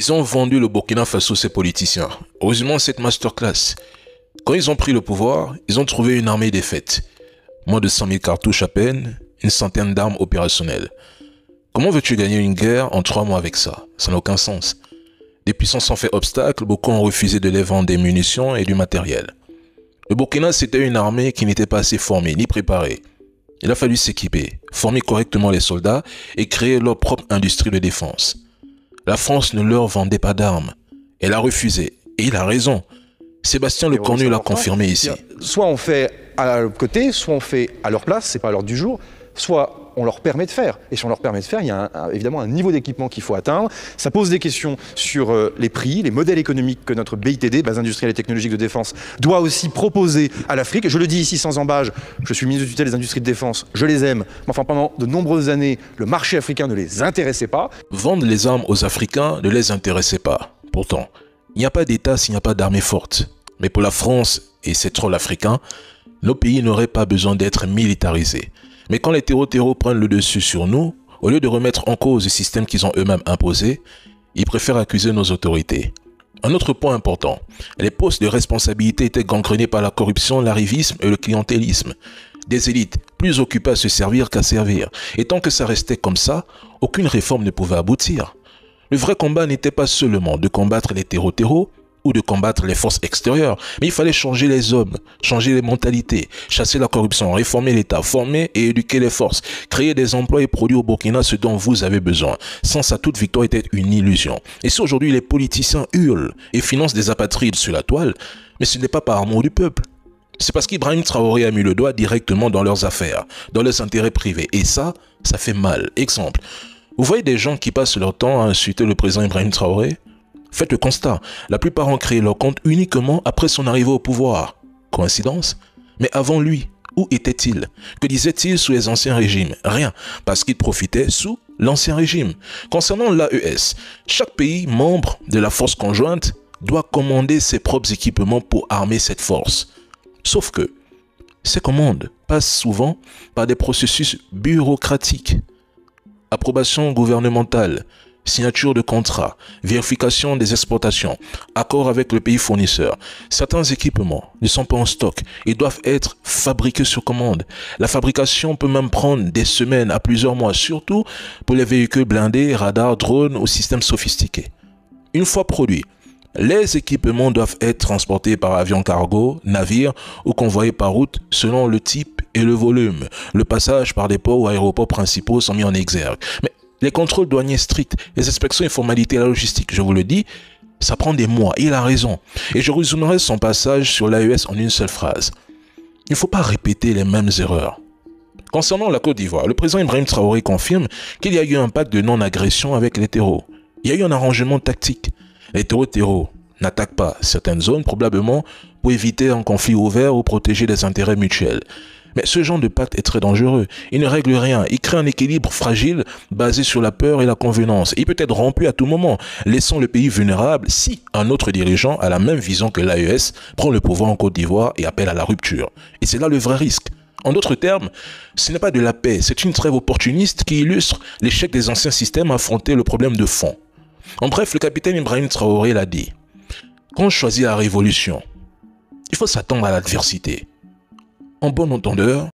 Ils ont vendu le Burkina Faso, ces politiciens. Heureusement, cette masterclass. Quand ils ont pris le pouvoir, ils ont trouvé une armée défaite. Moins de 100 000 cartouches à peine, une centaine d'armes opérationnelles. Comment veux-tu gagner une guerre en 3 mois avec ça? Ça n'a aucun sens. Des puissances ont fait obstacle, beaucoup ont refusé de les vendre des munitions et du matériel. Le Burkina, c'était une armée qui n'était pas assez formée ni préparée. Il a fallu s'équiper, former correctement les soldats et créer leur propre industrie de défense. La France ne leur vendait pas d'armes. Elle a refusé. Et il a raison. Sébastien Lecornu l'a confirmé ici. Soit on fait à leur côté, soit on fait à leur place, c'est pas à l'ordre du jour, soit on leur permet de faire. Et si on leur permet de faire, il y a évidemment un niveau d'équipement qu'il faut atteindre. Ça pose des questions sur les prix, les modèles économiques que notre BITD, Base industrielle et technologique de défense, doit aussi proposer à l'Afrique. Je le dis ici sans embâche, je suis ministre de tutelle des industries de défense, je les aime, mais enfin pendant de nombreuses années, le marché africain ne les intéressait pas. Vendre les armes aux Africains ne les intéressait pas. Pourtant, il n'y a pas d'État s'il n'y a pas d'armée forte. Mais pour la France et ses trolls africains, nos pays n'auraient pas besoin d'être militarisés. Mais quand les terreaux prennent le dessus sur nous, au lieu de remettre en cause le système qu'ils ont eux-mêmes imposé, ils préfèrent accuser nos autorités. Un autre point important, les postes de responsabilité étaient gangrénés par la corruption, l'arrivisme et le clientélisme. Des élites plus occupées à se servir qu'à servir. Et tant que ça restait comme ça, aucune réforme ne pouvait aboutir. Le vrai combat n'était pas seulement de combattre les terreaux ou de combattre les forces extérieures, mais il fallait changer les hommes, changer les mentalités, chasser la corruption, réformer l'État, former et éduquer les forces, créer des emplois et produire au Burkina ce dont vous avez besoin. Sans ça, toute victoire était une illusion. Et si aujourd'hui les politiciens hurlent et financent des apatrides sur la toile, mais ce n'est pas par amour du peuple. C'est parce qu'Ibrahim Traoré a mis le doigt directement dans leurs affaires, dans leurs intérêts privés. Et ça fait mal. Exemple, vous voyez des gens qui passent leur temps à insulter le président Ibrahim Traoré? Faites le constat, la plupart ont créé leur compte uniquement après son arrivée au pouvoir. Coïncidence? Mais avant lui, où était-il? Que disait-il sous les anciens régimes? Rien, parce qu'il profitait sous l'ancien régime. Concernant l'AES, chaque pays membre de la force conjointe doit commander ses propres équipements pour armer cette force. Sauf que ces commandes passent souvent par des processus bureaucratiques. Approbation gouvernementale, signature de contrat, vérification des exportations, accord avec le pays fournisseur. Certains équipements ne sont pas en stock et doivent être fabriqués sur commande. La fabrication peut même prendre des semaines à plusieurs mois, surtout pour les véhicules blindés, radars, drones ou systèmes sophistiqués. Une fois produits, les équipements doivent être transportés par avion cargo, navire ou convoyés par route selon le type et le volume. Le passage par des ports ou aéroports principaux sont mis en exergue. Mais les contrôles douaniers stricts, les inspections et formalités de la logistique, je vous le dis, ça prend des mois. Il a raison. Et je résumerai son passage sur l'AES en une seule phrase. Il ne faut pas répéter les mêmes erreurs. Concernant la Côte d'Ivoire, le président Ibrahim Traoré confirme qu'il y a eu un pacte de non-agression avec les terreaux. Il y a eu un arrangement tactique. Les terreaux n'attaquent pas certaines zones, probablement pour éviter un conflit ouvert ou protéger des intérêts mutuels. Mais ce genre de pacte est très dangereux. Il ne règle rien. Il crée un équilibre fragile basé sur la peur et la convenance. Il peut être rompu à tout moment, laissant le pays vulnérable si un autre dirigeant a la même vision que l'AES, prend le pouvoir en Côte d'Ivoire et appelle à la rupture. Et c'est là le vrai risque. En d'autres termes, ce n'est pas de la paix, c'est une trêve opportuniste qui illustre l'échec des anciens systèmes à affronter le problème de fond. En bref, le capitaine Ibrahim Traoré l'a dit. Quand on choisit la révolution, il faut s'attendre à l'adversité. En bon entendeur,